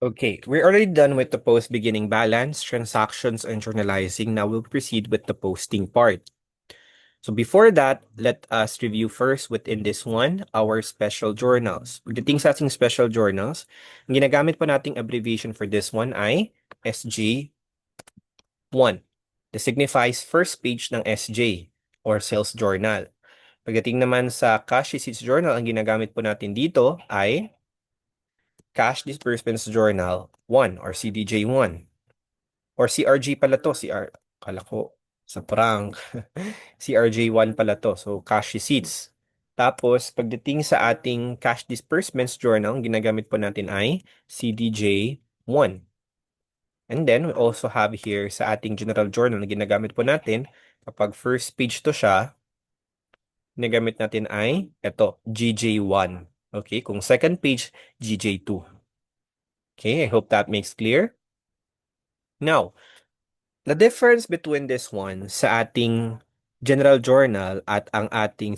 Okay, we're already done with the post beginning balance, transactions, and journalizing. Now we'll proceed with the posting part. So before that, let us review first within this one, our special journals. Pagdating sa ating special journals, ang ginagamit po nating abbreviation for this one ay SJ1. This signifies first page ng SJ or sales journal. Pagdating naman sa cash receipts journal, ang ginagamit po natin dito ay Cash Disbursements Journal 1 or CDJ1. Or CRG pala to, kala ko sa prank. CRJ1 pala to, so cash receipts. Tapos, pagdating sa ating cash disbursements journal, ang ginagamit po natin ay CDJ1. And then, we also have here sa ating general journal na ginagamit po natin, kapag first page to siya, ginagamit natin ay, ito, GJ1. Okay, kung second page, GJ2. Okay, I hope that makes clear. Now, the difference between this one sa ating general journal at ang ating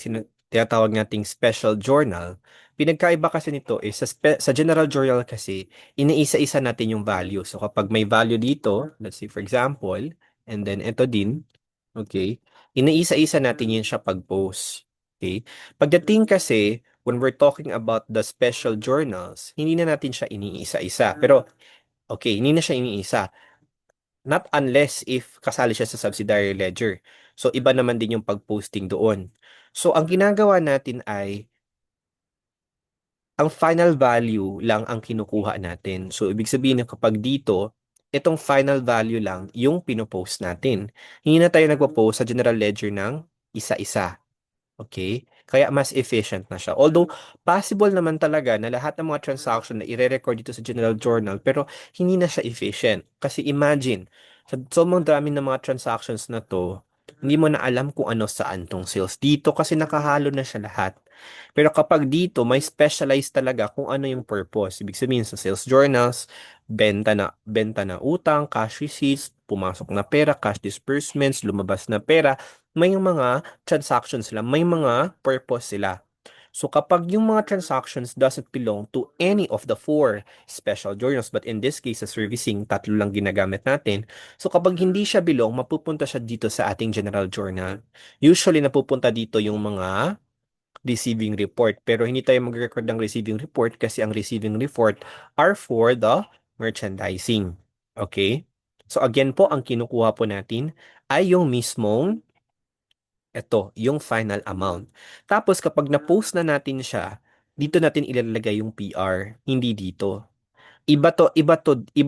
tinatawag nating special journal, pinagkaiba kasi nito is sa general journal kasi, iniisa-isa natin yung value. So kapag may value dito, let's say for example, and then ito din, okay, iniisa-isa natin yun siya pag-post. Okay? Pagdating kasi, when we're talking about the special journals, hindi na natin siya iniisa-isa. Pero, okay, hindi na siya iniisa. Not unless if kasali siya sa subsidiary ledger. So, iba naman din yung pag-posting doon. So, ang ginagawa natin ay, ang final value lang ang kinukuha natin. So, ibig sabihin na kapag dito, itong final value lang yung pinopost natin. Hindi na tayo nagpo-post sa general ledger ng isa-isa. Okay? Kaya mas efficient na siya. Although, possible naman talaga na lahat ng mga transaction na i-record dito sa general journal, pero hindi na siya efficient. Kasi imagine, sa sobrang dami ng mga transactions na to, hindi mo na alam kung ano saan tong sales dito kasi nakahalo na siya lahat. Pero kapag dito, may specialized talaga kung ano yung purpose. Ibig sabihin sa sales journals, benta na utang, cash receipts, pumasok na pera, cash disbursements, lumabas na pera, may mga transactions sila, may mga purpose sila. So kapag yung mga transactions doesn't belong to any of the four special journals, but in this case, sa servicing, tatlo lang ginagamit natin. So kapag hindi siya belong, mapupunta siya dito sa ating general journal. Usually, napupunta dito yung mga receiving report. Pero hindi tayo mag-record ng receiving report kasi ang receiving report are for the merchandising. Okay? So again po, ang kinukuha po natin ay yung mismong ito, yung final amount. Tapos kapag na-post na natin siya, dito natin ilalagay yung PR, hindi dito. Iba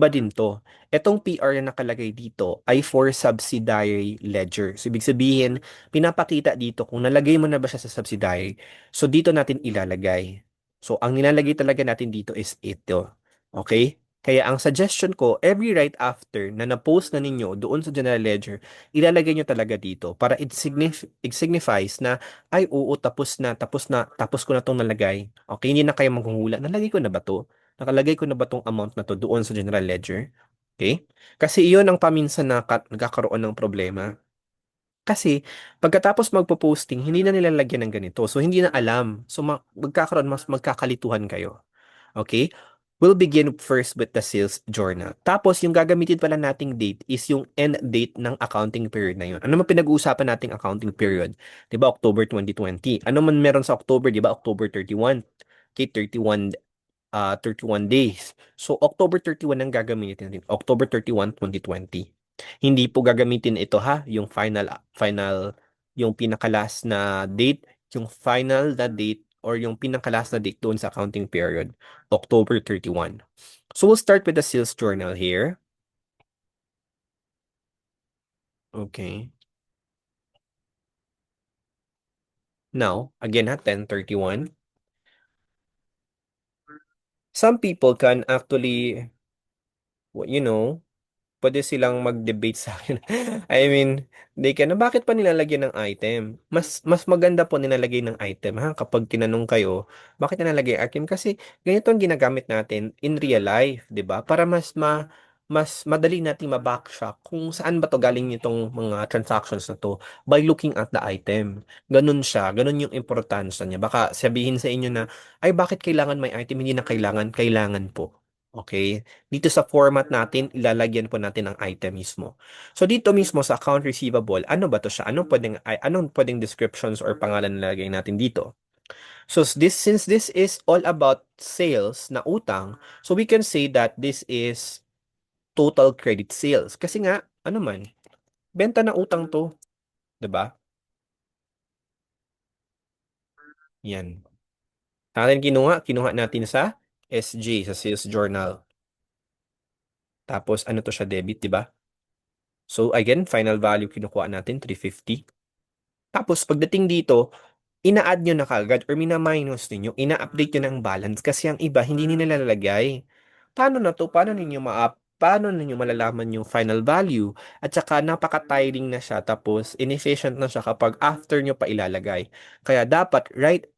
din to. Etong PR na nakalagay dito ay for subsidiary ledger. So, ibig sabihin, pinapakita dito kung nalagay mo na ba siya sa subsidiary. So, dito natin ilalagay. So, ang nilalagay talaga natin dito is ito. Okay? Kaya ang suggestion ko, every right after na na-post na ninyo doon sa general ledger, ilalagay nyo talaga dito para it signifies na, ay oo, tapos ko na itong nalagay. Okay, hindi na kayo maghuhula. Nalagay ko na ba to? Nakalagay ko na ba tong amount na to doon sa general ledger? Okay? Kasi iyon ang paminsan na nagkakaroon ng problema. Kasi pagkatapos magpo-posting, hindi na nilalagyan ng ganito. So hindi na alam. So magkakaroon, mas magkakalituhan kayo. Okay? We'll begin first with the sales journal. Tapos, yung gagamitin pala nating date is yung end date ng accounting period na yun. Ano man pinag-uusapan nating accounting period? 'Di ba October 2020? Ano man meron sa October, 'di ba October 31? Okay, 31 days. So, October 31 ang gagamitin natin. October 31, 2020. Hindi po gagamitin ito ha, yung yung pinakalas na date, yung final na date or yung pinakalas na date doon sa accounting period, October 31. So, we'll start with the sales journal here. Okay. Now, again ha, 10/31. Some people can actually, you know, pwede silang mag-debate sa akin. I mean, they can, bakit pa nilalagyan ng item? Mas maganda po nilalagay ng item, ha? Kapag tinanong kayo, bakit nilalagay item? Kasi ganito ang ginagamit natin in real life, 'di ba? Para mas madali nating ma-backtrack kung saan ba to galing itong mga transactions na to by looking at the item. Ganun siya, ganun yung importansya niya. Baka sabihin sa inyo na, ay bakit kailangan may item? Hindi na kailangan, kailangan po. Okay? Dito sa format natin, ilalagyan po natin ang item mismo. So dito mismo sa account receivable, ano ba to siya? Anong pwedeng descriptions or pangalan nilagay natin dito? So since this is all about sales na utang, so we can say that this is total credit sales. Kasi nga, ano man, benta na utang to, 'di ba? Yan. Natin kinuha natin sa SJ, sa sales journal. Tapos ano to siya, debit, 'di ba? So again, final value kinukuha natin 350. Tapos pagdating dito, ina-add nyo na kagad or mina-minus ninyo, ina-update nyo ng balance kasi ang iba hindi nila nalalagay. Paano na to? Paano ninyo malalaman yung final value? At saka napaka-tiring na siya tapos inefficient na siya kapag after nyo pa ilalagay. Kaya dapat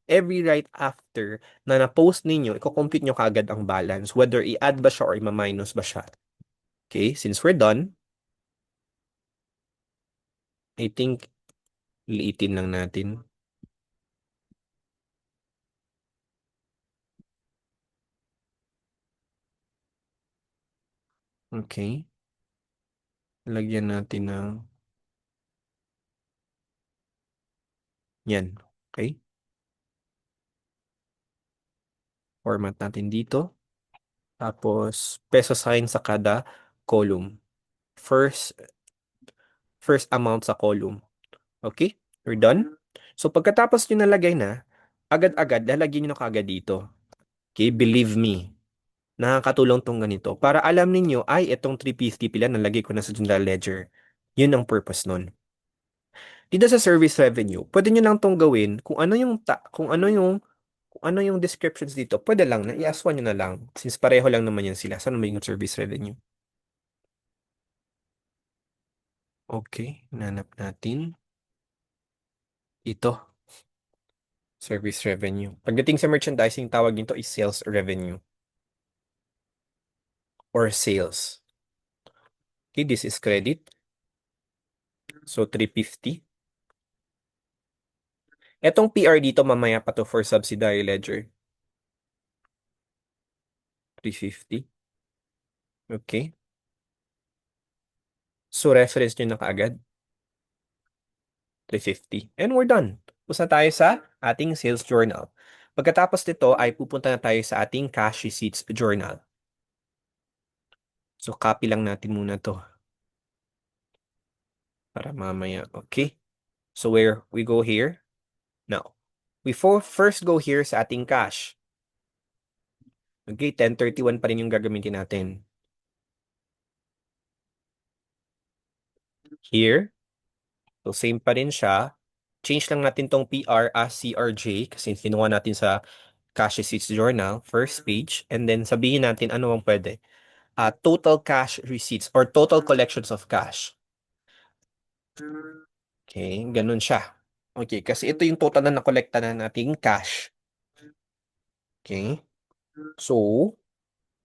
every right after na na-post ninyo, i-compute nyo kagad ang balance whether i-add ba siya or i-minus ba siya. Okay, since we're done, I think liitin lang natin. Okay. Lagyan natin ng yan. Okay. Format natin dito. Tapos, peso sign sa kada column. First, first amount sa column. Okay? We're done? So, pagkatapos nyo nalagay na, agad-agad, lalagyan nyo na kagad dito. Okay? Believe me. Nakakatulong tong ganito. Para alam ninyo, ay, itong 350 pila, nalagay ko na sa general ledger. Yun ang purpose nun. Dito sa service revenue, pwede nyo lang tong gawin kung ano yung descriptions dito, pwede lang na i-aswan nyo na lang since pareho lang naman yan sila. Saan naman yung service revenue? Okay, nanap natin. Ito, service revenue. Pagdating sa merchandising, tawag nito is sales revenue or sales. Okay, this is credit. So, 350. Etong PR dito, mamaya pa to for subsidiary ledger. 350. Okay. So, reference nyo na kaagad. 350. And we're done. Pusa tayo sa ating sales journal. Pagkatapos nito ay pupunta na tayo sa ating cash receipts journal. So, copy lang natin muna to para mamaya. Okay? So, where we go here? Now, we first go here sa ating cash. Okay, 1031 pa rin yung gagamitin natin. Here, so same pa rin siya. Change lang natin tong PR as CRJ kasi kinuha natin sa cash receipts journal, first page, and then sabihin natin ano ang pwede. Total cash receipts or total collections of cash. Okay, ganun siya. Okay, kasi ito yung total na nakolekta na nating cash. Okay, so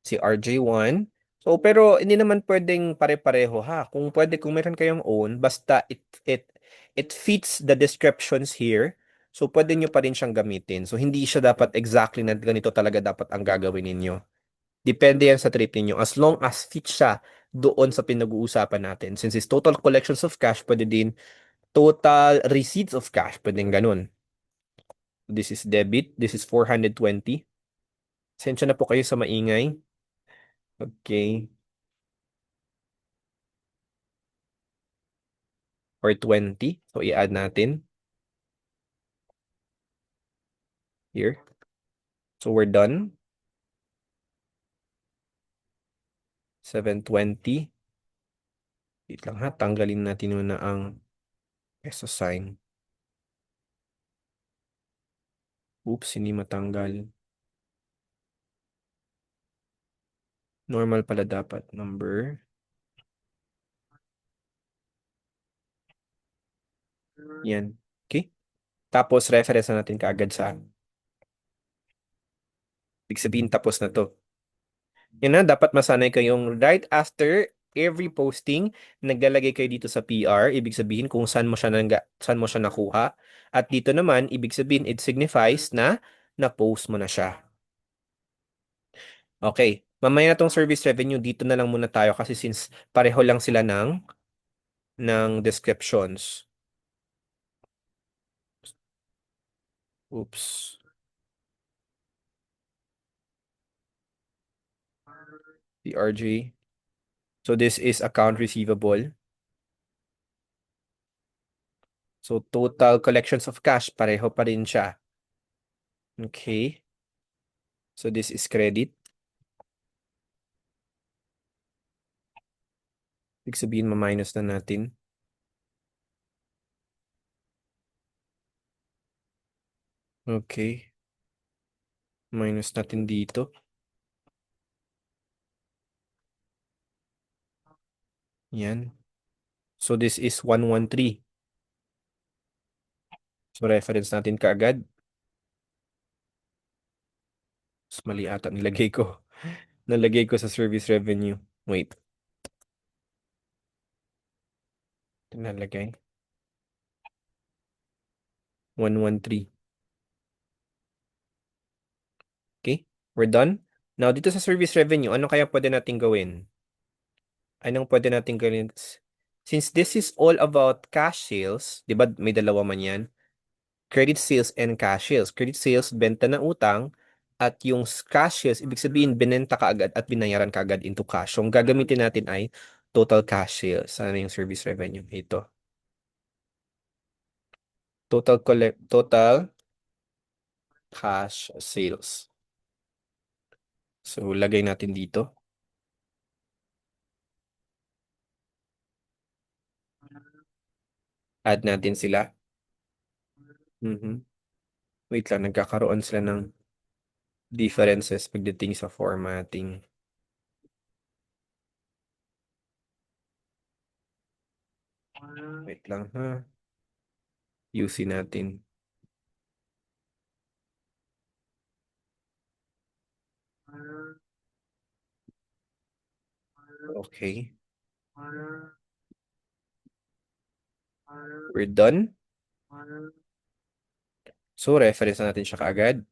si RJ1. So, pero hindi naman pwedeng pare-pareho ha. Kung pwede, kung meron kayong own, basta it fits the descriptions here. So, pwede nyo pa rin siyang gamitin. So, hindi siya dapat exactly na ganito talaga dapat ang gagawin ninyo. Depende yan sa trip ninyo. As long as fit siya doon sa pinag-uusapan natin. Since it's total collections of cash, pwede din total receipts of cash. Pwedeng ganun. This is debit. This is 420. Sensya na po kayo sa maingay. Okay. Or 20. So, i-add natin here. So, we're done. 720. Wait lang ha. Tanggalin natin muna ang peso sign. Oops, hindi matanggal. Normal pala dapat. Number. Yan. Okay. Tapos, reference na natin kaagad sa ibig sabihin tapos na to. Yun na, dapat masanay kayong right after every posting, naglalagay kayo dito sa PR, ibig sabihin kung saan mo siya nakuha. At dito naman, ibig sabihin it signifies na na-post mo na siya. Okay. Mamaya na tong service revenue, dito na lang muna tayo kasi since pareho lang sila ng descriptions. Oops. PRG. So this is account receivable. So total collections of cash, pareho pa rin siya. Okay. So this is credit. Ibig sabihin, ma-minus na natin. Okay. Minus natin dito. Yan. So this is 113. So reference natin kaagad. Mas mali ata nilagay ko. Nalagay ko sa service revenue. Wait. Ito nalagay. 113. Okay. We're done. Now, dito sa service revenue, ano kaya pwede natin gawin? Anong pwede natin gawin? Since this is all about cash sales, di ba may dalawa man yan? Credit sales and cash sales. Credit sales, benta ng utang. At yung cash sales, ibig sabihin, binenta ka agad at binayaran ka agad into cash. So, ang gagamitin natin ay total cash sales. Ano yung service revenue? Ito. Total cash sales. So, lagay natin dito. Add natin sila. Wait lang, nagkakaroon sila ng differences pagdating sa formatting. Wait lang ha. Usin natin. Okay. We're done. So, reference na natin siya kaagad.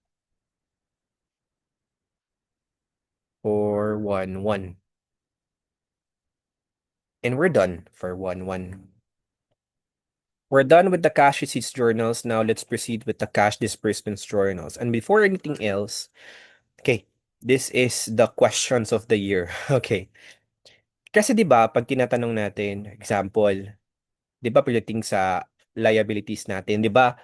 411. And we're done for 11. We're done with the cash receipts journals. Now, let's proceed with the cash disbursements journals. And before anything else, okay, this is the questions of the year. Okay. Kasi 'di ba, pag tinatanong natin, example, 'di ba pagdating sa liabilities natin, 'di ba,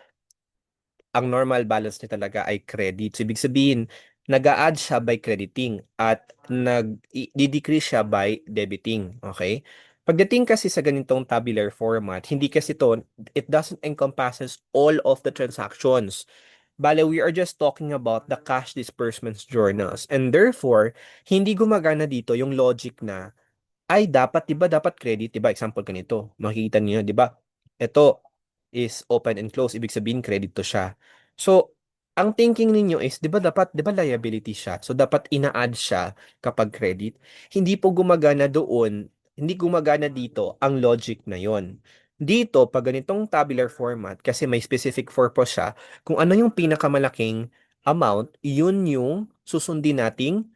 ang normal balance niya talaga ay credit. So, ibig sabihin, nag-a-add siya by crediting at nag-decrease siya by debiting. Okay? Pagdating kasi sa ganitong tabular format, hindi kasi to, it doesn't encompasses all of the transactions. Bale, we are just talking about the cash disbursements journals. And therefore, hindi gumagana dito yung logic na ay dapat 'di ba dapat credit 'di ba example ganito makikita niyo 'di ba ito is open and close ibig sabihin credit to siya so ang thinking ninyo is 'di ba liability siya so dapat ina-add siya kapag credit hindi po gumagana doon hindi gumagana dito ang logic na yon dito pag ganitong tabular format kasi may specific purpose siya kung ano yung pinakamalaking amount yun yung susundin nating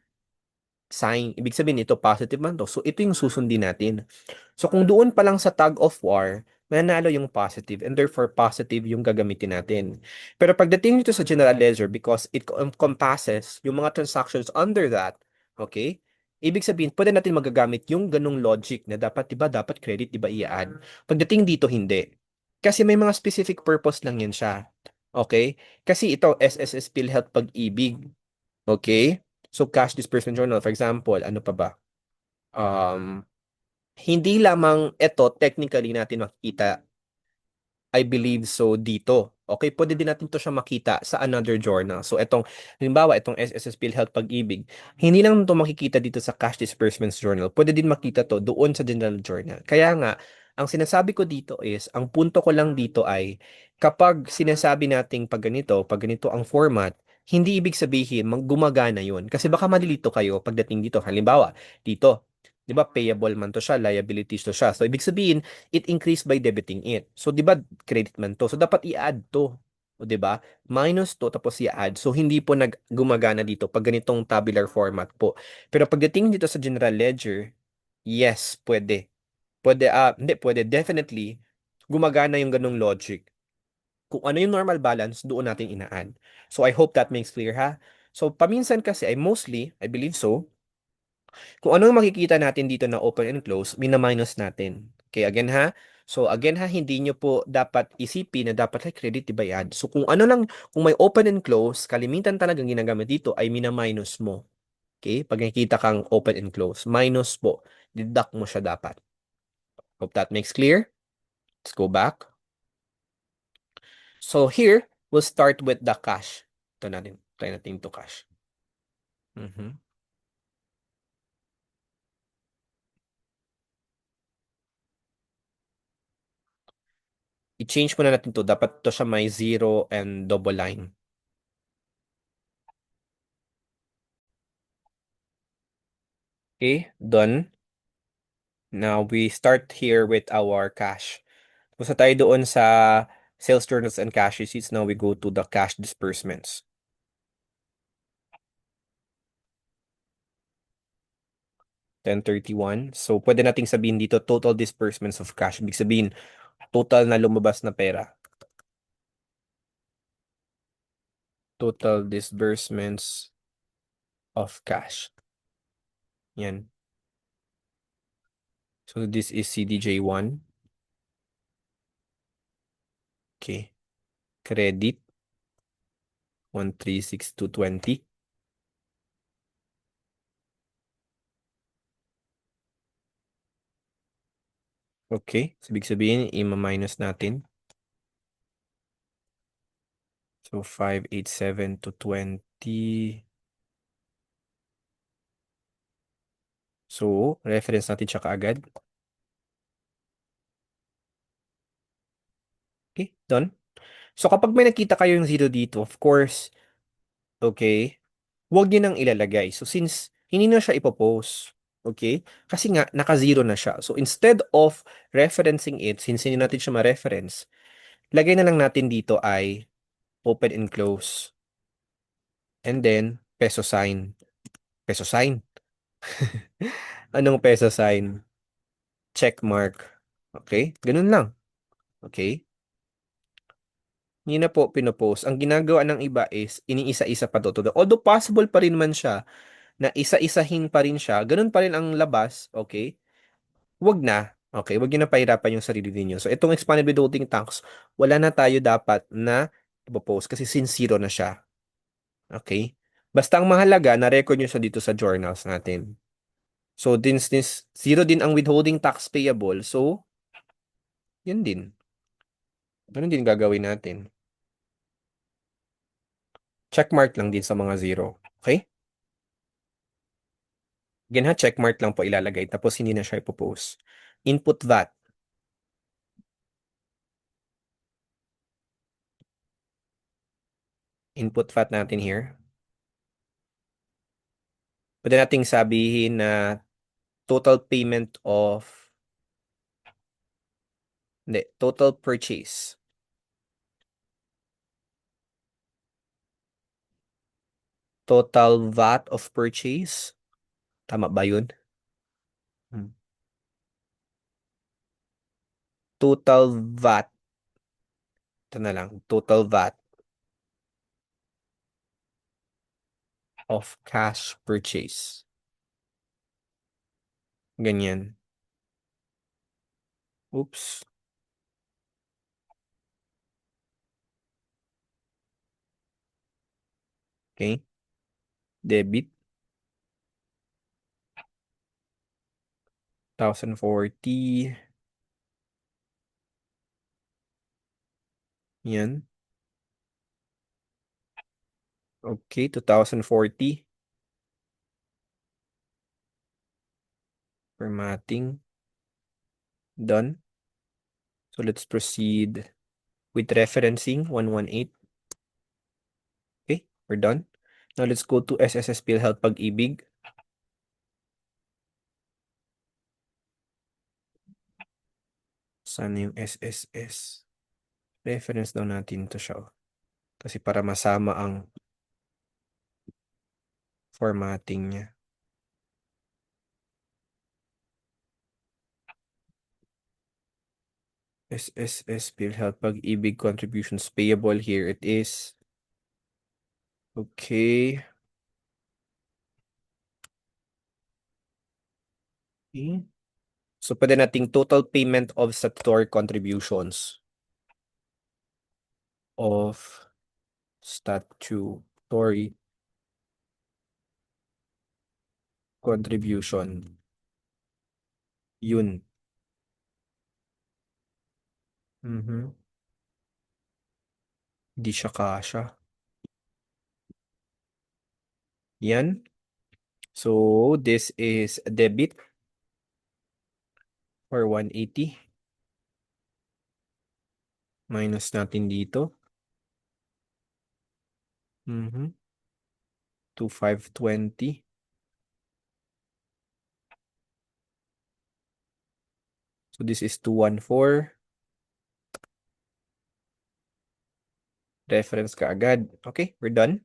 sign. Ibig sabihin ito positive man to. So ito yung susundin natin. So kung doon pa lang sa tug of war, mananalo yung positive and therefore positive yung gagamitin natin. Pero pagdating nito sa general ledger because it encompasses yung mga transactions under that, okay? Ibig sabihin, pwede natin magagamit yung ganung logic na dapat, di ba, dapat credit, di ba, i-add. Pagdating dito, hindi. Kasi may mga specific purpose lang yan siya. Okay? Kasi ito, SSS PhilHealth Pag-ibig. Okay? So, cash disbursement journal, for example, ano pa ba? Um, Hindi lamang ito technically natin makikita, I believe so dito. Okay, pwede din natin to siya makita sa another journal. So, halimbawa, itong SSS PhilHealth Pag-ibig, hindi lang to makikita dito sa cash disbursements journal. Pwede din makita to doon sa general journal. Kaya nga, ang sinasabi ko dito is, ang punto ko lang dito ay, kapag sinasabi nating pag ganito ang format, hindi ibig sabihin gumagana yun. Kasi baka malilito kayo pagdating dito. Halimbawa, dito, di ba payable man to siya, liabilities to siya. So, ibig sabihin, it increased by debiting it. So, di ba credit man to? So, dapat i-add to. O, 'di ba? Minus 2 tapos i-add. So, hindi po gumagana dito pag ganitong tabular format po. Pero pagdating dito sa general ledger, yes, pwede. Pwede, hindi, pwede. Definitely, gumagana yung ganung logic. Kung ano yung normal balance, doon natin ina-add. So, I hope that makes clear, ha? So, paminsan kasi, I believe so, kung ano yung makikita natin dito na open and close, mina-minus natin. Okay, again ha. So again ha, hindi nyo po dapat isipin na dapat like credit diba i-add. So kung ano lang, kung may open and close, kalimitan talagang ginagamit dito ay mina-minus mo. Okay? Pag nakikita kang open and close, minus po. Deduct mo siya dapat. Hope that makes clear. Let's go back. So here, we'll start with the cash. Ito natin. Try natin to cash. Mhm. I-change muna natin to. Dapat to siya may zero and double line. Okay, done. Now, we start here with our cash. Pusa tayo doon sa sales journals and cash receipts. Now, we go to the cash disbursements. 1031. So, pwede nating sabihin dito, total disbursements of cash. Ibig sabihin, total na lumabas na pera. Total disbursements of cash. Yan. So, this is CDJ1. Okay. Credit. 136,220. Okay. So, ibig sabihin, i-minus natin. So, 587,220. So, reference natin siya kaagad. Okay, done. So, kapag may nakita kayo yung zero dito, of course, okay, huwag nyo nang ilalagay. So, since hindi na siya ipopost, okay, kasi nga, naka-zero na siya. So, instead of referencing it, since hindi natin siya ma-reference, lagay na lang natin dito ay open and close. And then, peso sign. Peso sign. Anong peso sign? Check mark. Okay? Ganun lang. Okay? Hindi na po pinopost. Ang ginagawa ng iba is iniisa-isa pa to. Although possible pa rin man siya na isa-isahin pa rin siya, ganun pa rin ang labas, okay? Wag na. Okay, wag niyo na pahirapan yung sarili niyo. So itong expanded withholding tax, wala na tayo dapat na ipopost kasi sincero na siya. Okay? Basta ang mahalaga, na-record nyo siya dito sa journals natin. So, this zero din ang withholding tax payable. So, yun din. Ganun din gagawin natin. Checkmark lang din sa mga zero. Okay? Again ha, checkmark lang po ilalagay. Tapos, hindi na siya ipopost. Input VAT. Input VAT natin here. Pwede nating sabihin na total payment of, hindi, total purchase. Total VAT of purchase. Tama ba yun? Total VAT. Ito na lang. Total VAT of cash purchase. Ganyan. Oops. Okay. Debit. 1,040. Yan. Okay, 2,040. Formatting. Done. So let's proceed with referencing 118. Okay, we're done. Now let's go to SSS PhilHealth Pag-ibig. Sana yung SSS? Reference daw natin to siya. Kasi para masama ang formatting niya. SSS PhilHealth Pag-ibig contributions payable. Here it is. Okay. Okay. So, pwede nating total payment of statutory contributions. Of statutory contribution. Yun. Di siya kasha. Yan. So, this is debit for 180. Minus natin dito. 2520. So, this is 214. Reference ka agad. Okay, we're done.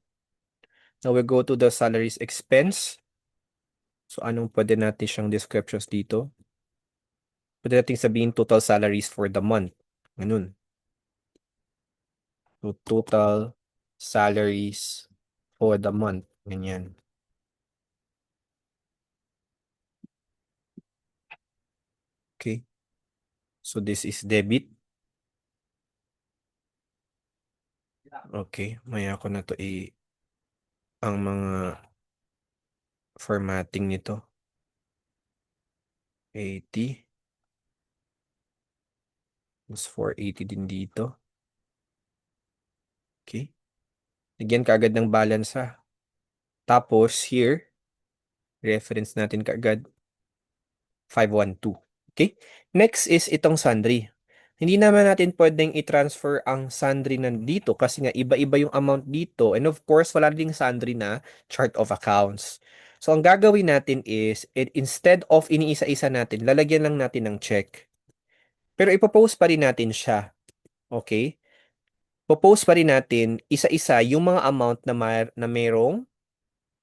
Now, we go to the salaries expense. So, anong pwede natin siyang descriptions dito? Pwede natin sabihin total salaries for the month. Ganun. So, total salaries for the month. Ganyan. Okay. So, this is debit. Okay. Maya ko na to ang mga formatting nito. 80. Mas 480 din dito. Okay. Lagyan ka agad ng balance ha. Tapos, here, reference natin kaagad. 512. Okay? Next is itong sundry. Hindi naman natin pwedeng i-transfer ang sundry nandito kasi nga iba-iba yung amount dito. And of course, wala ding sundry na chart of accounts. So, ang gagawin natin is, instead of iniisa-isa natin, lalagyan lang natin ng check. Pero ipopost pa rin natin siya. Okay? Popost pa rin natin isa-isa yung mga amount na mayroong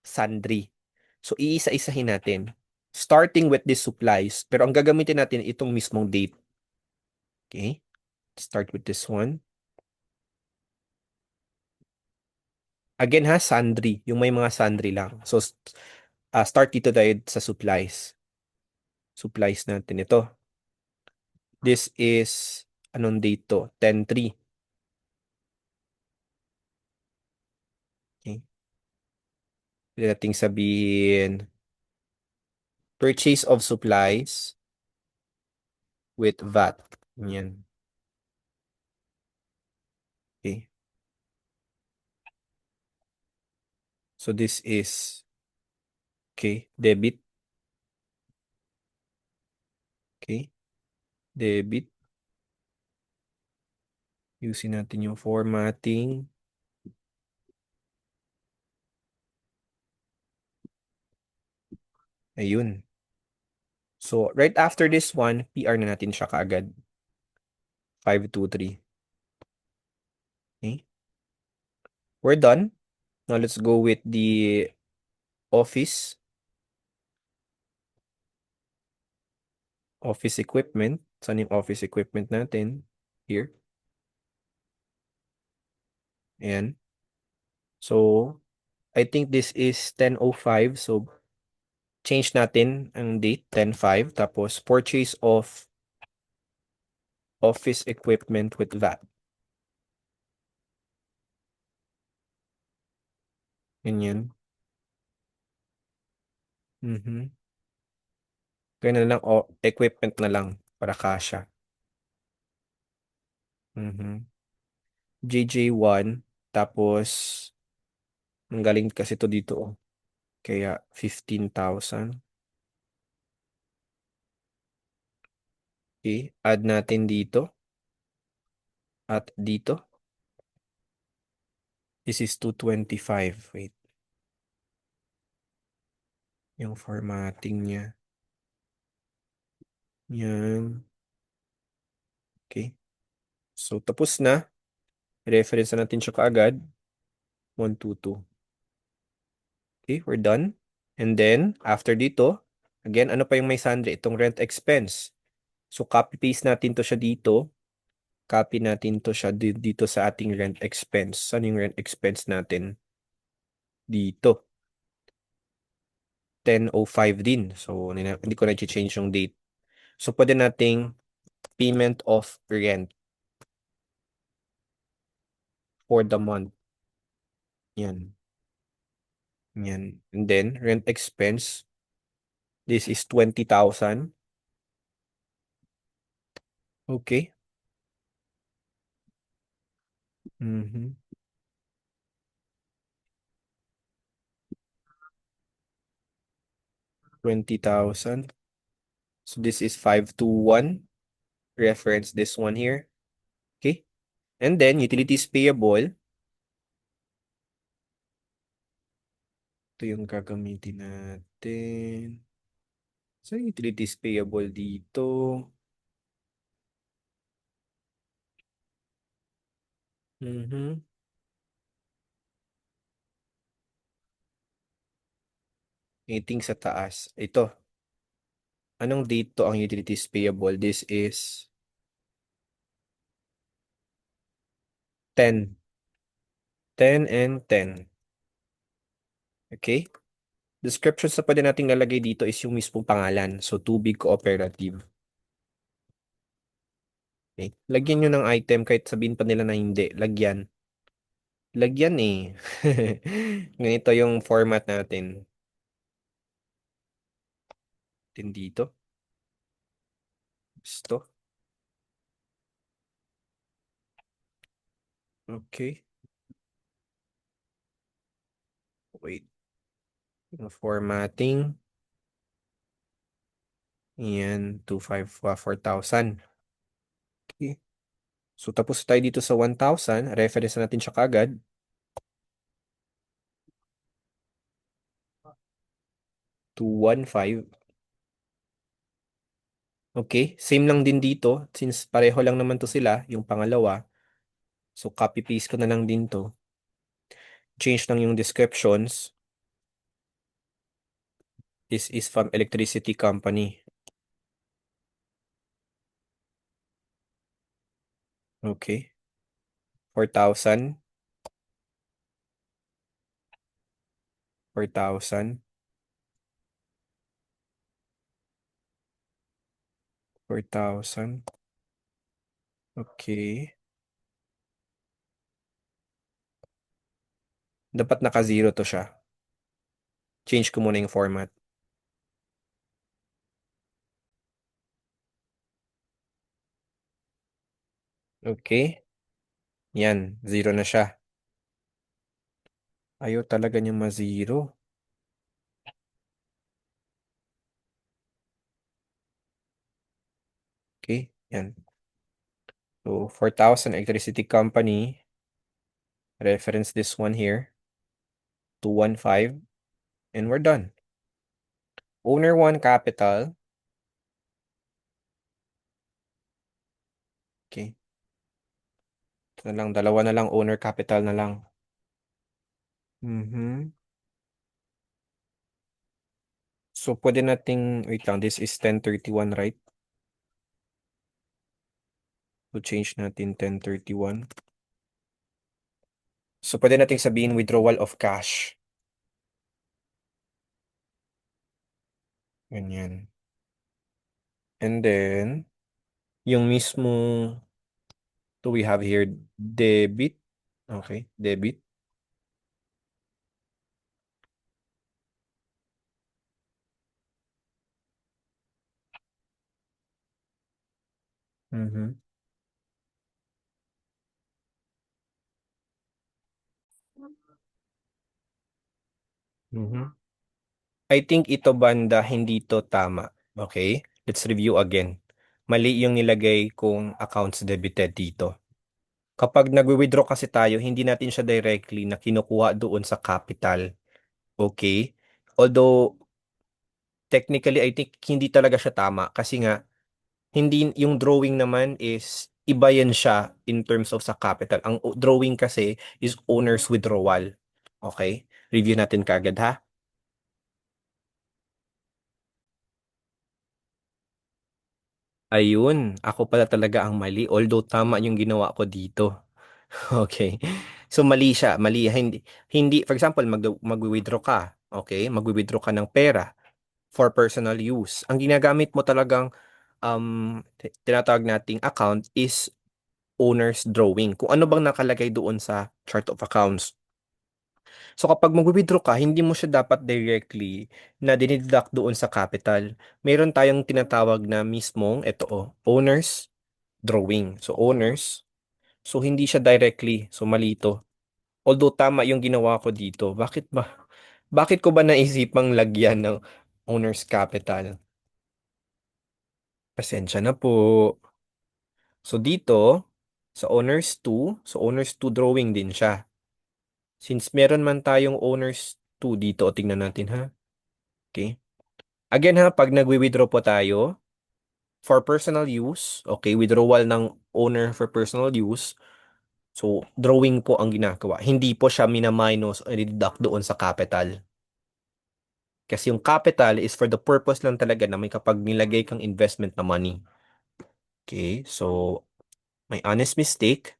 sundry. So, iisa-isahin natin. Starting with these supplies. Pero ang gagamitin natin itong mismong date. Okay? Start with this one. Again ha, sundry. Yung may mga sundry lang. So, start dito tayo sa supplies. Supplies natin ito. This is, anong date to? 10-3. Okay? Pwede nating sabihin, purchase of supplies with VAT. Yan. Okay. So, this is, okay, debit. Okay. Debit. Using natin yung formatting. Ayun. So, right after this one, PR na natin siya kaagad. 523. Okay. We're done. Now, let's go with the office. Office equipment. Saan yung office equipment natin? Here. Ayan. So, I think this is 10:05. So, change natin ang date, 10/5. Tapos, purchase of office equipment with VAT. Ganyan. Kaya na lang, equipment na lang para kasha. JJ1. Tapos, ang galing kasi to dito. Kaya, 15,000. Okay, add natin dito. At dito. This is 225. Wait. Yung formatting niya. Yan. Okay. So, tapos na. reference na natin siya kaagad. 122. Okay, we're done. And then, after dito, again, ano pa yung may sundry? Itong rent expense. So, copy-paste natin to siya dito. Copy natin to siya dito sa ating rent expense. Saan yung rent expense natin? Dito. 10:05 din. So, hindi ko na change yung date. So, pwede nating payment of rent for the month. Yan. Yan. And then, rent expense. This is 20,000. Okay. 20,000. So, this is 521. Reference this one here. Okay. And then, utilities payable. Ito yung gagamitin natin. So, utilities payable dito. Anything sa taas. Ito. Anong date to ang utilities payable? This is 10. 10 and 10. Okay? Description sa pwede nating lalagay dito is yung mismong pangalan. So, Tubig Cooperative. Okay? Lagyan nyo ng item kahit sabihin pa nila na hindi. Lagyan. Lagyan eh. Ganito yung format natin. Din dito. Gusto. Okay. Wait. Yung formatting. Yan. 4,000. Okay. So, tapos tayo dito sa 1,000. Reference natin siya kagad. 215. Okay. Same lang din dito. Since pareho lang naman to sila, yung pangalawa. So, copy-paste ko na lang din to. Change lang yung descriptions. This is from electricity company. Okay. 4,000. 4,000. 4,000. Okay. Dapat naka-zero to siya. Change ko muna yung format. Okay. Yan. Zero na siya. Ayaw talaga niya ma-zero. Okay. Yan. So, 4,000 electricity company. Reference this one here. 215. And we're done. Owner 1 capital. Okay. Ito na lang. Dalawa na lang. Owner capital na lang. So, pwede nating, wait lang, this is 1031, right? So, change natin 1031. So, pwede nating sabihin withdrawal of cash. Ganyan. And then, yung mismo, do we have here debit? Okay, debit. I think ito banda, hindi to tama. Okay? Let's review again. Mali yung nilagay kong accounts debited dito. Kapag nagwi-withdraw kasi tayo, hindi natin siya directly na kinukuha doon sa capital. Okay? Although, technically, I think hindi talaga siya tama kasi nga, hindi yung drawing naman is iba yan siya in terms of sa capital. Ang drawing kasi is owner's withdrawal. Okay? Review natin kagad ha. Ayun, ako pala talaga ang mali. Although tama yung ginawa ko dito. Okay. So mali siya, mali. Hindi, for example, mag-withdraw ka. Okay? Mag-withdraw ka ng pera for personal use. Ang ginagamit mo talagang tinatawag nating account is owner's drawing. Kung ano bang nakalagay doon sa chart of accounts. So kapag mag-withdraw ka, hindi mo siya dapat directly na dinideduct doon sa capital. Meron tayong tinatawag na mismong, ito owner's drawing. So owners, so hindi siya directly, so malito. Although tama yung ginawa ko dito, bakit ba? Bakit ko ba naisipang lagyan ng owner's capital? Pasensya na po. So dito, sa owners 2, so owners 2 drawing din siya. Since meron man tayong owners 2 dito, tingnan natin ha. Okay. Again ha, pag nagwi-withdraw po tayo, for personal use, okay, withdrawal ng owner for personal use, so drawing po ang ginagawa. Hindi po siya mina-minus o deduct doon sa capital. Kasi yung capital is for the purpose lang talaga na may kapag nilagay kang investment na money. Okay, so my honest mistake,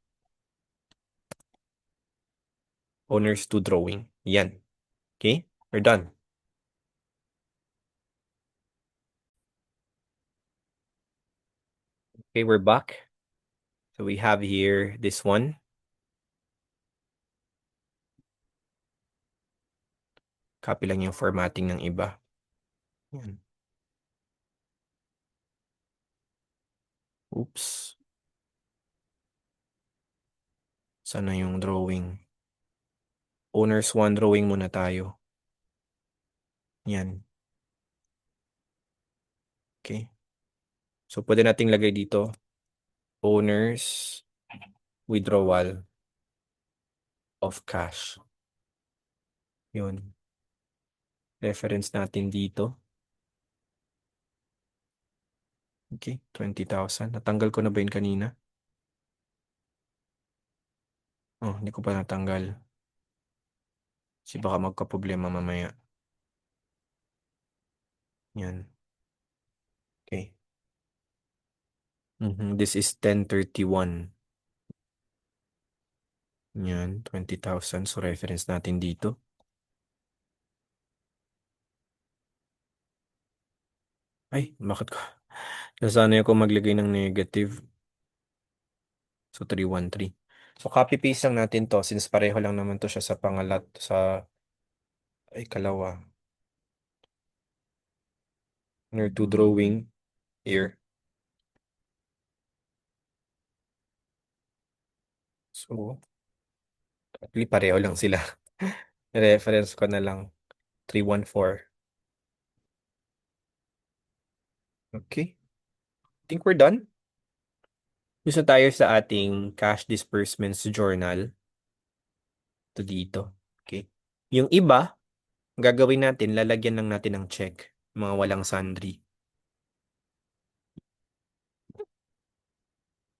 owners to drawing. Yan. Okay, we're done. Okay, we're back. So we have here this one. Copy lang yung formatting ng iba. Yan. Oops. Sana yung drawing? Owners 1 drawing muna tayo. Yan. Okay. So pwede nating lagay dito owners withdrawal of cash. Yun. Reference natin dito. Okay, 20,000. Natanggal ko na ba yun kanina? Oh, hindi ko pa natanggal. Kasi baka magka-problema mamaya. Yan. Okay. This is 1031. Yan, 20,000. So reference natin dito. Ay, bakit ko? Nasanay ako maglagay ng negative. So 313. So copy paste lang natin to since pareho lang naman to siya sa pangalat sa ay kalawa. Owner to drawing here. So actually pareho lang sila. Reference ko na lang 314. Okay. Think we're done. Gusto tayo sa ating cash disbursements journal. To dito. Okay. Yung iba, gagawin natin, lalagyan lang natin ng check. Mga walang sundry.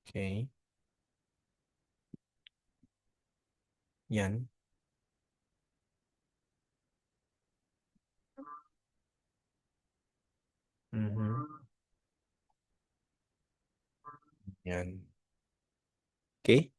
Okay. Yan. Mhm. Yan. Okay.